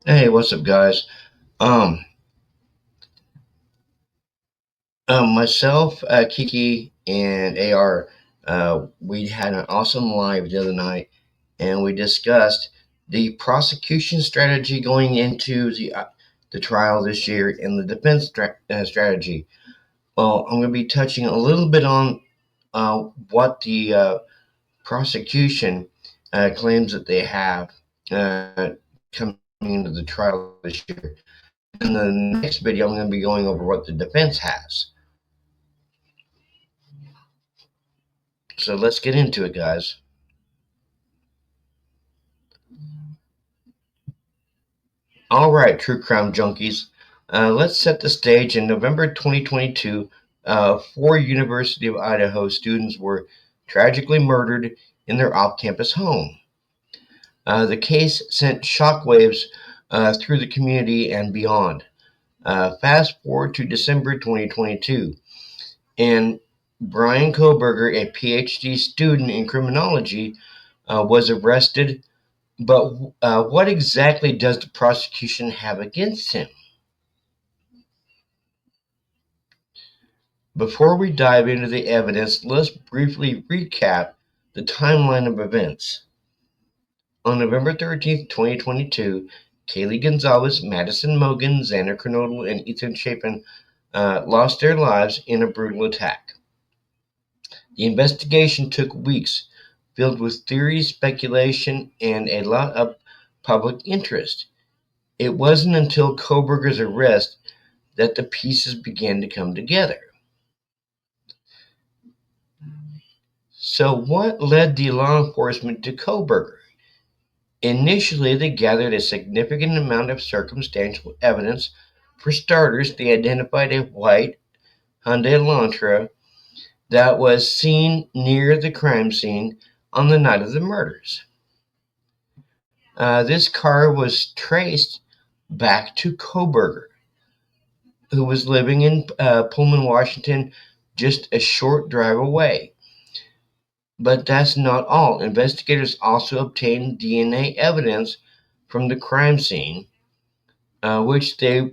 Hey, what's up, guys? Um, myself, Kiki, and AR, we had an awesome live the other night, and we discussed the prosecution strategy going into the trial this year and the defense strategy. Well, I'm going to be touching a little bit on what the prosecution claims that they have uh, coming into the trial this year. In the next video, I'm going to be going over what the defense has. So let's get into it, guys. All right, true crime junkies. Let's set the stage. In November 2022, four University of Idaho students were tragically murdered in their off-campus home. The case sent shockwaves through the community and beyond. Fast forward to December 2022, and Brian Koberger, a PhD student in criminology, was arrested. But what exactly does the prosecution have against him? Before we dive into the evidence, let's briefly recap the timeline of events. On November 13th, 2022, Kaylee Gonzalez, Madison Mogan, Xander Kernodle, and Ethan Chapin lost their lives in a brutal attack. The investigation took weeks, filled with theory, speculation, and a lot of public interest. It wasn't until Koberger's arrest that the pieces began to come together. So, what led the law enforcement to Koberger? Initially, they gathered a significant amount of circumstantial evidence. For starters, they identified a white Hyundai Elantra that was seen near the crime scene on the night of the murders. This car was traced back to Koberger, who was living in Pullman, Washington, just a short drive away. But that's not all. Investigators also obtained DNA evidence from the crime scene, which they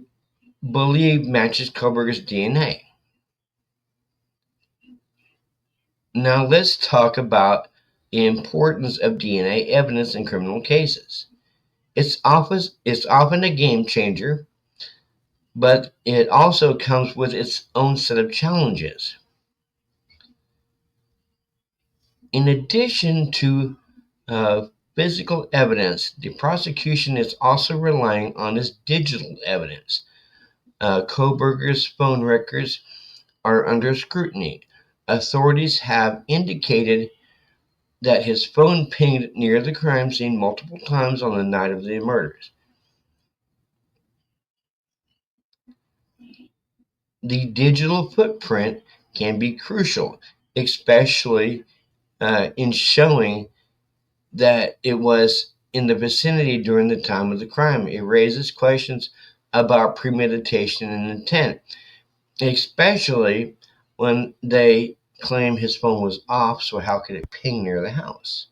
believe matches Koberger's DNA. Now let's talk about the importance of DNA evidence in criminal cases. It's often a game changer, but it also comes with its own set of challenges. In addition to uh, physical evidence, the prosecution is also relying on its digital evidence. Koberger's phone records are under scrutiny. Authorities have indicated that his phone pinged near the crime scene multiple times on the night of the murders. The digital footprint can be crucial, especially in showing that it was in the vicinity during the time of the crime. It raises questions about premeditation and intent, especially when they claim his phone was off, so how could it ping near the house?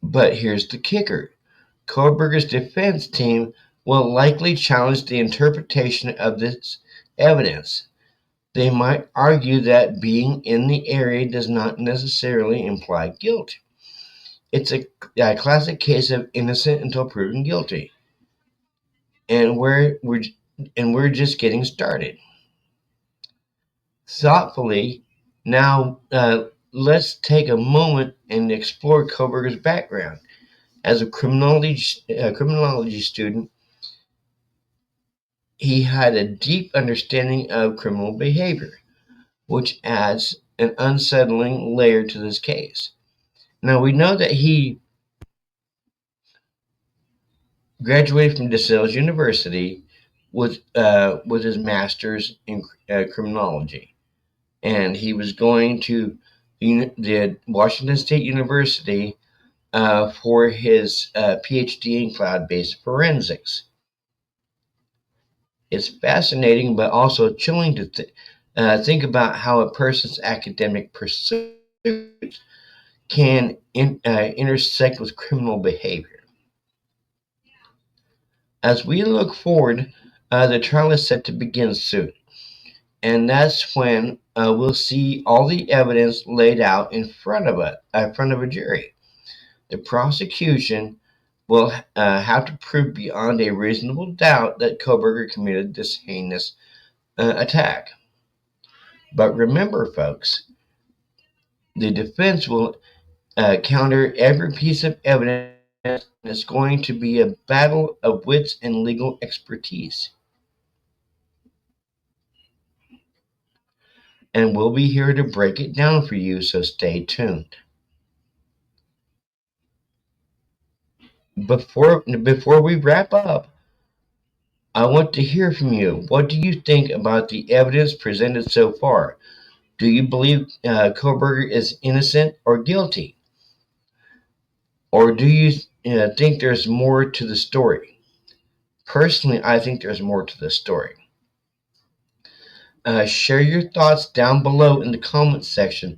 But here's the kicker. Koberger's defense team will likely challenge the interpretation of this evidence. They might argue that being in the area does not necessarily imply guilt. It's a classic case of innocent until proven guilty, and we're just getting started. Thoughtfully, now let's take a moment and explore Koberger's background. As a criminology student, he had a deep understanding of criminal behavior, which adds an unsettling layer to this case. Now, we know that he graduated from DeSales University with his master's in criminology, and he was going to the Washington State University for his PhD in cloud-based forensics. It's fascinating, but also chilling to think about how a person's academic pursuits can intersect with criminal behavior. As we look forward, the trial is set to begin soon, and that's when we'll see all the evidence laid out in front of a jury. The prosecution will have to prove beyond a reasonable doubt that Koberger committed this heinous attack. But remember, folks, the defense will counter every piece of evidence, and it's going to be a battle of wits and legal expertise. And we'll be here to break it down for you, so stay tuned. Before we wrap up, I want to hear from you. What do you think about the evidence presented so far? Do you believe Koberger is innocent or guilty? Or do you think there's more to the story? Personally, I think there's more to the story. Share your thoughts down below in the comments section,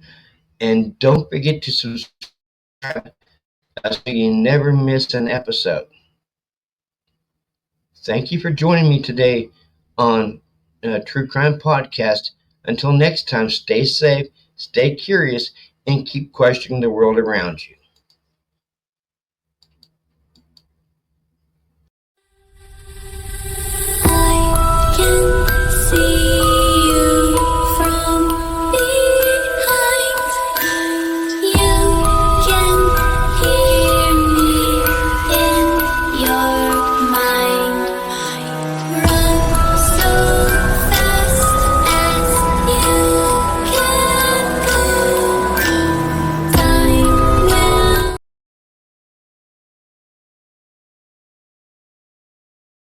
and don't forget to subscribe so you never miss an episode. Thank you for joining me today on True Crime Podcast. Until next time, stay safe, stay curious, and keep questioning the world around you.